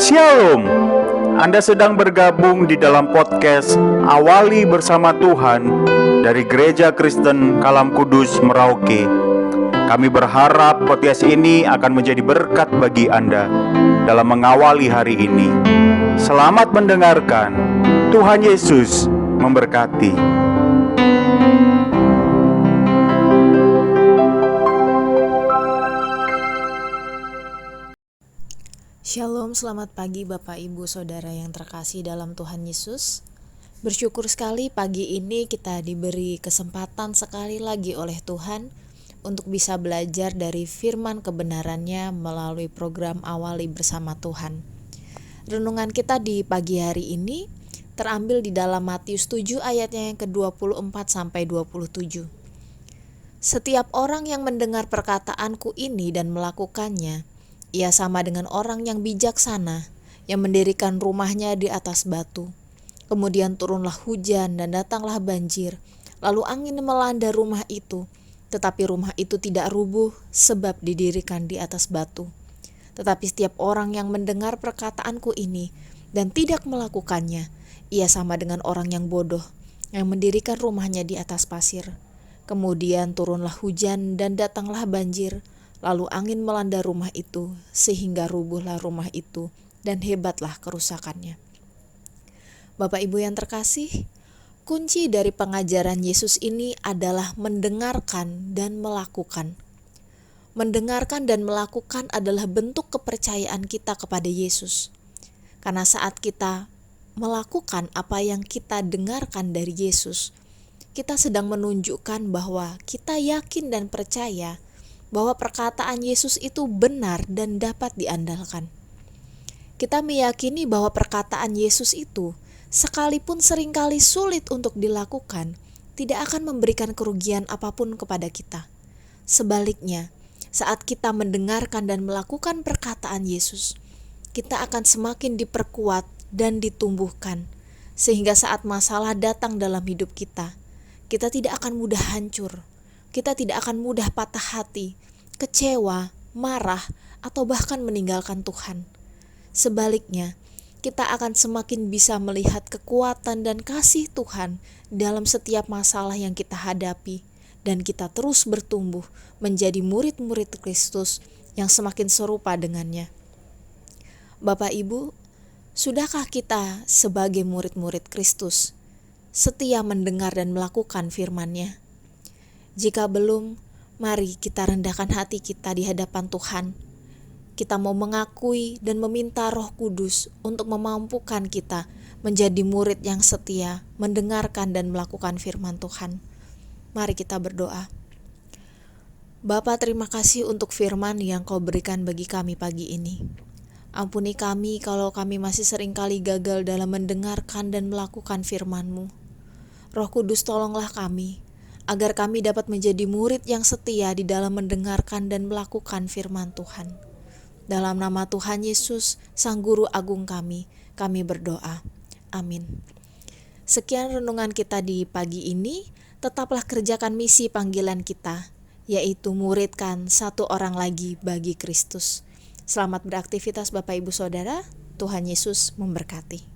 Shalom, Anda sedang bergabung di dalam podcast Awali Bersama Tuhan dari Gereja Kristen Kalam Kudus, Merauke. Kami berharap podcast ini akan menjadi berkat bagi Anda dalam mengawali hari ini. Selamat mendengarkan, Tuhan Yesus memberkati. Shalom, selamat pagi Bapak Ibu Saudara yang terkasih dalam Tuhan Yesus. Bersyukur sekali pagi ini kita diberi kesempatan sekali lagi oleh Tuhan untuk bisa belajar dari firman kebenarannya melalui program Awali Bersama Tuhan. Renungan kita di pagi hari ini terambil di dalam Matius 7 ayatnya yang ke-24 sampai 27. Setiap orang yang mendengar perkataanku ini dan melakukannya, ia sama dengan orang yang bijaksana yang mendirikan rumahnya di atas batu. Kemudian turunlah hujan dan datanglah banjir, lalu angin melanda rumah itu, tetapi rumah itu tidak rubuh sebab didirikan di atas batu. Tetapi setiap orang yang mendengar perkataanku ini dan tidak melakukannya, ia sama dengan orang yang bodoh yang mendirikan rumahnya di atas pasir. Kemudian turunlah hujan dan datanglah banjir, lalu angin melanda rumah itu, sehingga rubuhlah rumah itu, dan hebatlah kerusakannya. Bapak Ibu yang terkasih, kunci dari pengajaran Yesus ini adalah mendengarkan dan melakukan. Mendengarkan dan melakukan adalah bentuk kepercayaan kita kepada Yesus. Karena saat kita melakukan apa yang kita dengarkan dari Yesus, kita sedang menunjukkan bahwa kita yakin dan percaya bahwa perkataan Yesus itu benar dan dapat diandalkan. Kita meyakini bahwa perkataan Yesus itu, sekalipun seringkali sulit untuk dilakukan, tidak akan memberikan kerugian apapun kepada kita. Sebaliknya, saat kita mendengarkan dan melakukan perkataan Yesus, kita akan semakin diperkuat dan ditumbuhkan, sehingga saat masalah datang dalam hidup kita, kita tidak akan mudah hancur. Kita tidak akan mudah patah hati, kecewa, marah, atau bahkan meninggalkan Tuhan. Sebaliknya, kita akan semakin bisa melihat kekuatan dan kasih Tuhan dalam setiap masalah yang kita hadapi, dan kita terus bertumbuh menjadi murid-murid Kristus yang semakin serupa dengannya. Bapak Ibu, sudahkah kita sebagai murid-murid Kristus setia mendengar dan melakukan firman-Nya? Jika belum, mari kita rendahkan hati kita di hadapan Tuhan. Kita mau mengakui dan meminta Roh Kudus untuk memampukan kita menjadi murid yang setia, mendengarkan dan melakukan firman Tuhan. Mari kita berdoa. Bapa, terima kasih untuk firman yang Kau berikan bagi kami pagi ini. Ampuni kami kalau kami masih seringkali gagal dalam mendengarkan dan melakukan firman-Mu. Roh Kudus, tolonglah kami, agar kami dapat menjadi murid yang setia di dalam mendengarkan dan melakukan firman Tuhan. Dalam nama Tuhan Yesus, Sang Guru Agung kami berdoa. Amin. Sekian renungan kita di pagi ini. Tetaplah kerjakan misi panggilan kita, yaitu muridkan satu orang lagi bagi Kristus. Selamat beraktivitas Bapak Ibu Saudara. Tuhan Yesus memberkati.